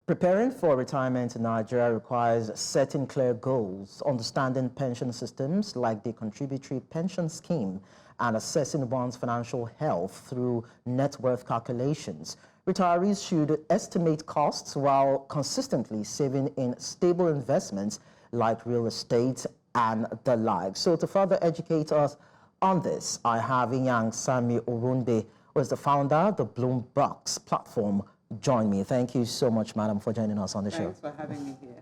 Preparing for retirement in Nigeria requires setting clear goals, understanding pension systems like the Contributory Pension Scheme, and assessing one's financial health through net worth calculations. Retirees should estimate costs while consistently saving in stable investments like real estate and the like. So to further educate us on this, I have Inyang Sami-Orungbe, who is the founder of the Bloombox Platform, join me. Thank you so much, madam, for joining us on the show. Thanks for having me here.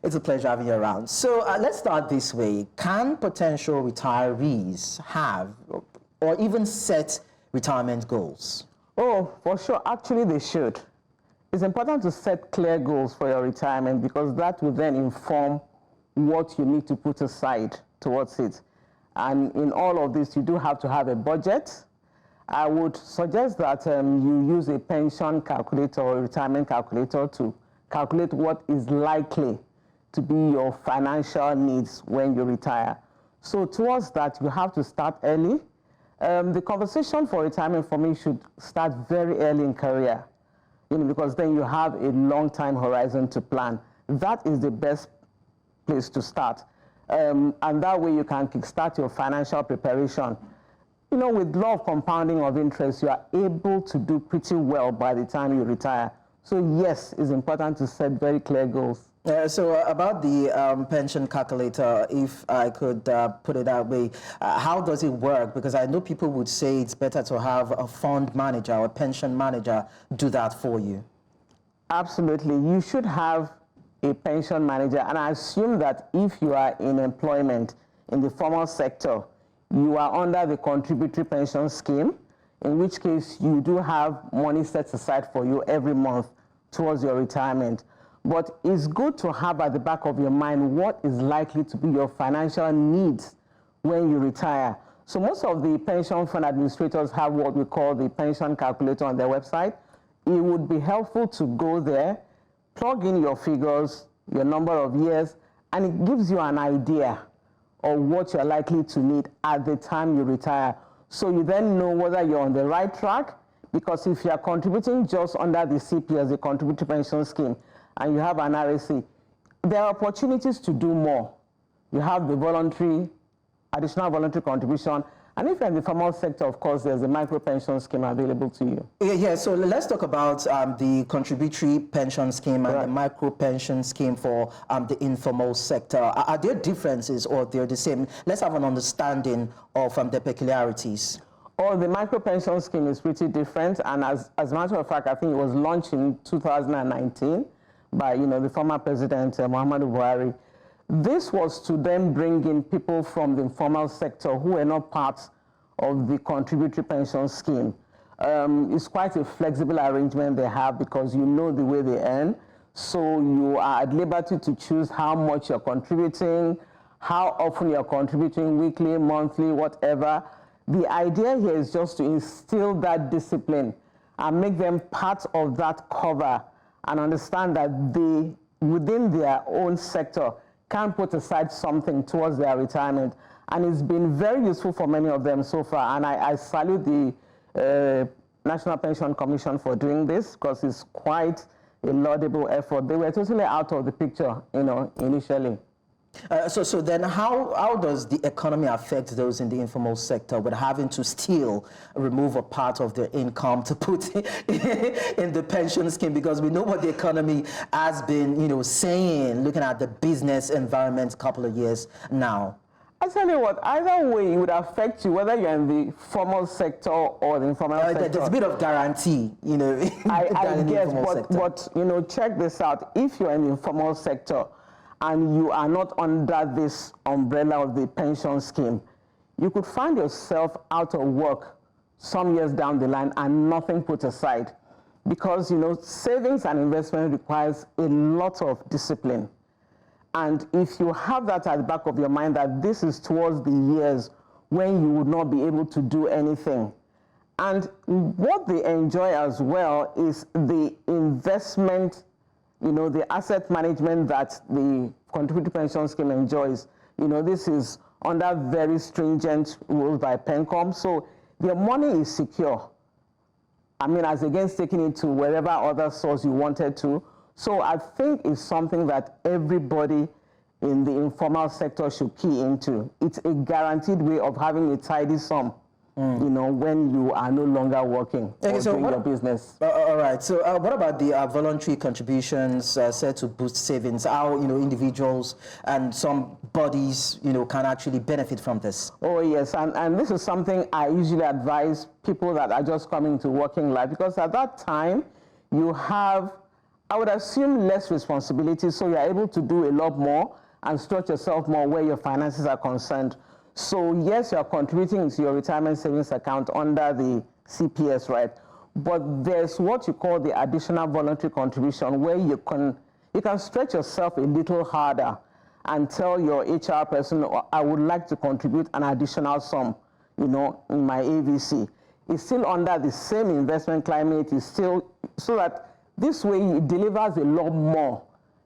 It's a pleasure having you around. So let's start this way. Can potential retirees have or even set retirement goals? Oh, for sure. Actually, they should. It's important to set clear goals for your retirement because that will then inform what you need to put aside towards it. And in all of this, you do have to have a budget. I would suggest that you use a pension calculator or a retirement calculator to calculate what is likely to be your financial needs when you retire. So towards that, you have to start early. The conversation for retirement for me should start very early in career, because then you have a long time horizon to plan. That is the best place to start. And that way you can kickstart your financial preparation. With law of compounding of interest, you are able to do pretty well by the time you retire. So yes, it's important to set very clear goals. So about the pension calculator, if I could put it that way, how does it work? Because I know people would say it's better to have a fund manager or a pension manager do that for you. Absolutely. You should have a pension manager. And I assume that if you are in employment in the formal sector, you are under the Contributory Pension Scheme, in which case you do have money set aside for you every month towards your retirement. But it's good to have at the back of your mind what is likely to be your financial needs when you retire. So most of the pension fund administrators have what we call the pension calculator on their website. It would be helpful to go there, plug in your figures, your number of years, and it gives you an idea of what you're likely to need at the time you retire. So you then know whether you're on the right track, because if you're contributing just under the CP as a Contributory Pension Scheme and you have an RSC, there are opportunities to do more. You have the voluntary, additional voluntary contribution, and if you're in the formal sector, of course, there's a micro pension scheme available to you. Yeah, so let's talk about the Contributory Pension Scheme and the micro pension scheme for the informal sector. Are there differences or they're the same? Let's have an understanding of the peculiarities. Oh, the micro pension scheme is pretty different, and as a matter of fact, I think it was launched in 2019 by the former president, Muhammadu Buhari. This was to then bring in people from the informal sector who were not part of the Contributory Pension Scheme. It's quite a flexible arrangement they have because you know the way they earn. So you are at liberty to choose how much you're contributing, how often you're contributing, weekly, monthly, whatever. The idea here is just to instill that discipline and make them part of that cover and understand that they, within their own sector, can put aside something towards their retirement. And it's been very useful for many of them so far. And I salute the National Pension Commission for doing this because it's quite a laudable effort. They were totally out of the picture, initially. So then how does the economy affect those in the informal sector with having to still remove a part of their income to put in the pension scheme? Because we know what the economy has been, saying, looking at the business environment a couple of years now. I tell you what, either way, it would affect you, whether you're in the formal sector or the informal sector. There's a bit of guarantee, I guess, but check this out. If you're in the informal sector, and you are not under this umbrella of the pension scheme, you could find yourself out of work some years down the line and nothing put aside. Because, savings and investment requires a lot of discipline. And if you have that at the back of your mind that this is towards the years when you would not be able to do anything. And what they enjoy as well is the investment, the asset management that the Contributory Pension Scheme enjoys. This is under very stringent rules by PENCOM, so their money is secure. As against taking it to wherever other source you wanted to. So I think it's something that everybody in the informal sector should key into. It's a guaranteed way of having a tidy sum, you know, when you are no longer working or doing your business. All right. So what about the voluntary contributions said to boost savings? How, you know, individuals and some bodies, you know, can actually benefit from this? Oh, yes. And this is something I usually advise people that are just coming to working life, because at that time you have, I would assume, less responsibility, so you're able to do a lot more and stretch yourself more where your finances are concerned. So yes, you're contributing to your retirement savings account under the CPS, right? But there's what you call the additional voluntary contribution, where you can stretch yourself a little harder and tell your HR person, I would like to contribute an additional sum, you know, in my AVC. It's still under the same investment climate, it's still, so that this way it delivers a lot more.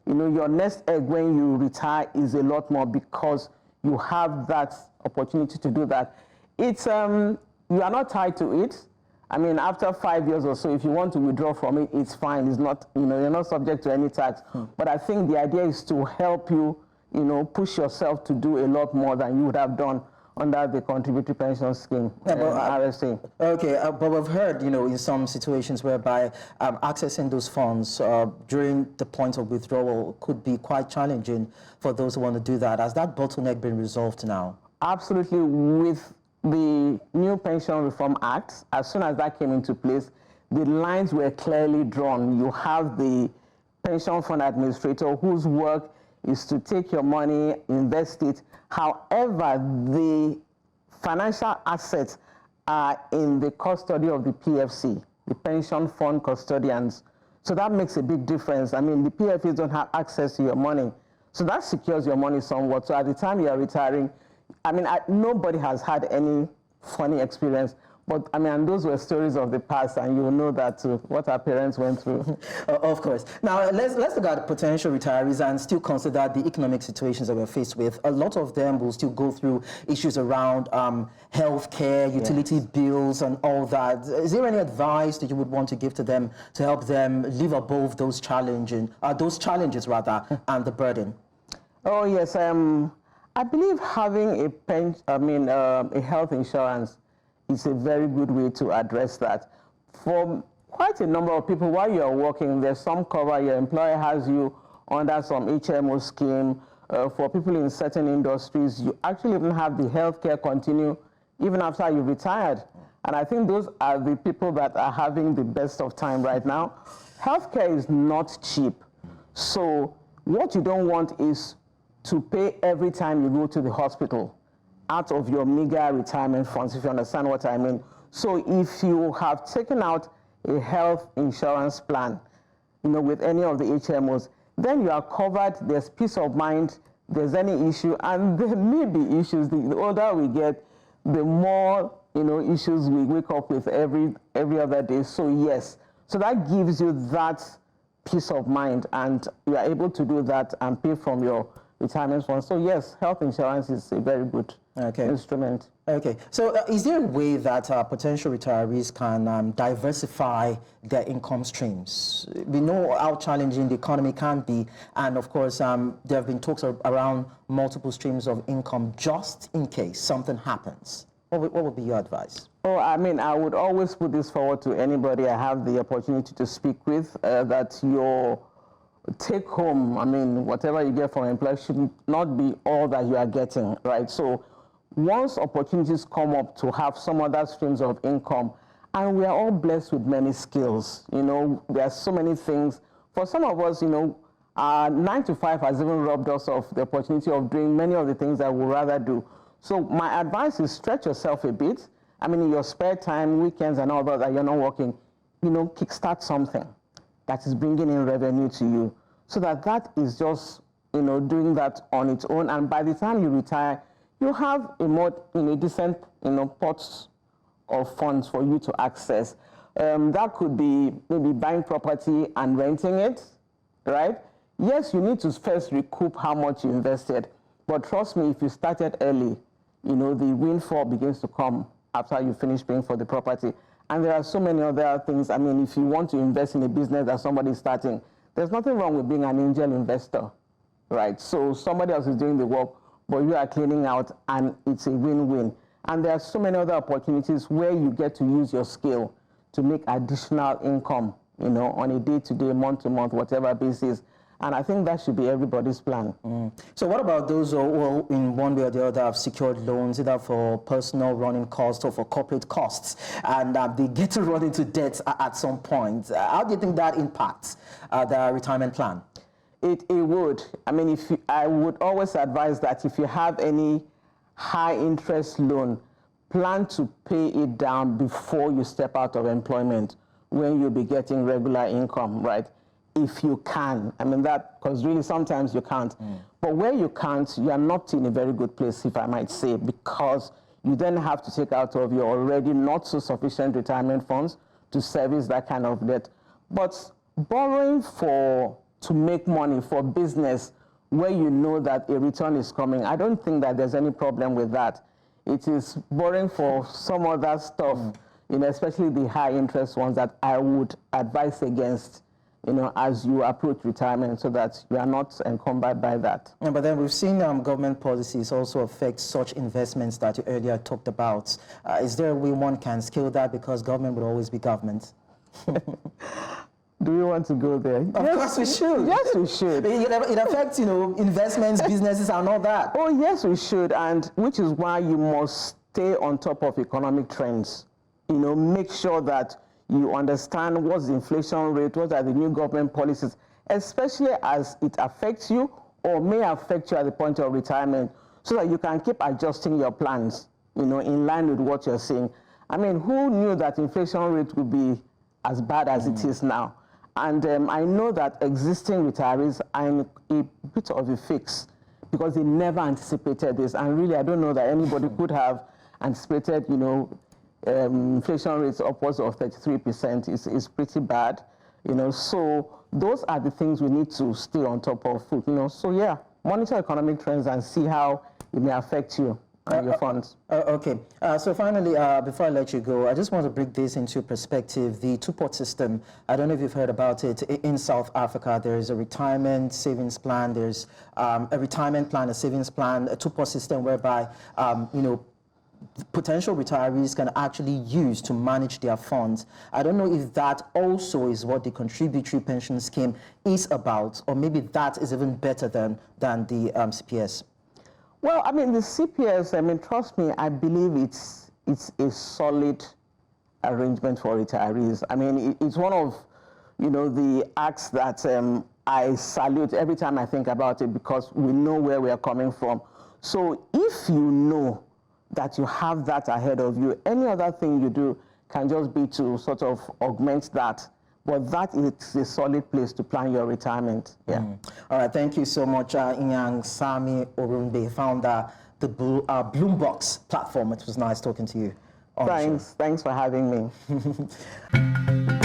You know, your nest egg when you retire is a lot more, because you have that opportunity to do that. It's, you are not tied to it. I mean, after 5 years or so, if you want to withdraw from it, it's fine. It's not, you know, you're not subject to any tax. But I think the idea is to help you, you know, push yourself to do a lot more than you would have done under the Contributory Pension Scheme, RSA. Okay, but we've heard, you know, in some situations whereby accessing those funds during the point of withdrawal could be quite challenging for those who want to do that. Has that bottleneck been resolved now? Absolutely. With the new Pension Reform Act, as soon as that came into place, the lines were clearly drawn. You have the pension fund administrator whose work is to take your money, invest it. However, the financial assets are in the custody of the PFC, the pension fund custodians. So that makes a big difference. I mean, the PFCs don't have access to your money. So that secures your money somewhat. So at the time you are retiring, I mean, nobody has had any funny experience. But I mean, and those were stories of the past, and you will know that what our parents went through. Of course. Now, let's look at potential retirees and still consider the economic situations that we're faced with. A lot of them will still go through issues around healthcare, utility bills, and all that. Is there any advice that you would want to give to them to help them live above those challenges, and the burden? Oh yes, I believe having a health insurance is a very good way to address that. For quite a number of people, while you're working, there's some cover. Your employer has you under some HMO scheme. For people in certain industries, you actually even have the healthcare continue even after you've retired. And I think those are the people that are having the best of time right now. Healthcare is not cheap. So what you don't want is to pay every time you go to the hospital out of your meager retirement funds, if you understand what I mean. So if you have taken out a health insurance plan, you know, with any of the HMOs, then you are covered, there's peace of mind, there's any issue, and there may be issues. The older we get, the more, you know, issues we wake up with every other day. So yes, so that gives you that peace of mind, and you are able to do that and pay from your retirement fund. So yes, health insurance is a very good instrument. Okay, so is there a way that potential retirees can diversify their income streams? We know how challenging the economy can be, and of course there have been talks around multiple streams of income just in case something happens. What would be your advice? Oh, I mean, I would always put this forward to anybody I have the opportunity to speak with, that your take home, I mean, whatever you get from employer should not be all that you are getting, right? So once opportunities come up to have some other streams of income, and we are all blessed with many skills, you know, there are so many things. For some of us, you know, 9 to 5 has even robbed us of the opportunity of doing many of the things that we'd rather do. So my advice is stretch yourself a bit. I mean, in your spare time, weekends and all that you're not working, you know, kickstart something that is bringing in revenue to you, so that is just, you know, doing that on its own. And by the time you retire, you have a more, you know, decent, you know, pots of funds for you to access. That could be maybe buying property and renting it, right? Yes, you need to first recoup how much you invested, but trust me, if you started early, you know, the windfall begins to come after you finish paying for the property. And there are so many other things. I mean, if you want to invest in a business that somebody is starting, there's nothing wrong with being an angel investor, right? So somebody else is doing the work, but you are cleaning out, and it's a win-win. And there are so many other opportunities where you get to use your skill to make additional income, you know, on a day-to-day, month-to-month, whatever basis. And I think that should be everybody's plan. So what about those who, in one way or the other, have secured loans, either for personal running costs or for corporate costs, and they get to run into debt at some point? How do you think that impacts their retirement plan? It would. I mean, I would always advise that if you have any high interest loan, plan to pay it down before you step out of employment, when you'll be getting regular income, right? If you can. I mean, that, because really sometimes you can't. But where you can't, you are not in a very good place, if I might say, because you then have to take out of your already not so sufficient retirement funds to service that kind of debt. But borrowing to make money for business where you know that a return is coming, I don't think that there's any problem with that. It is borrowing for some other stuff, you know, especially the high interest ones, that I would advise against, you know, as you approach retirement, so that you are not encumbered by that. Yeah, but then we've seen government policies also affect such investments that you earlier talked about. Is there a way one can scale that, because government will always be government? Do we want to go there? Of course we should. Yes, we should. It affects, you know, investments, businesses, and all that. Oh, yes, we should, and which is why you must stay on top of economic trends. You know, make sure that you understand what's the inflation rate, what are the new government policies, especially as it affects you or may affect you at the point of retirement, so that you can keep adjusting your plans, you know, in line with what you're seeing. I mean, who knew that inflation rate would be as bad as it is now? And I know that existing retirees are in a bit of a fix, because they never anticipated this. And really, I don't know that anybody could have anticipated, you know, inflation rates upwards of 33% is pretty bad, you know. So those are the things we need to stay on top of, you know. So yeah, monitor economic trends and see how it may affect you and your funds. Okay. So finally, before I let you go, I just want to bring this into perspective. The two-pot system, I don't know if you've heard about it. In South Africa, there is a retirement savings plan. There's a retirement plan, a savings plan, a two-pot system whereby, you know, potential retirees can actually use to manage their funds. I don't know if that also is what the Contributory Pension Scheme is about, or maybe that is even better than the CPS. Well, I mean, the CPS, I mean, trust me, I believe it's a solid arrangement for retirees. I mean, it's one of, you know, the acts that I salute every time I think about it, because we know where we are coming from. So if you know that you have that ahead of you, any other thing you do can just be to sort of augment that. But that is a solid place to plan your retirement. Yeah. All right. Thank you so much, Inyang Sami-Orungbe, founder the Bloombox Platform. It was nice talking to you. Thanks for having me.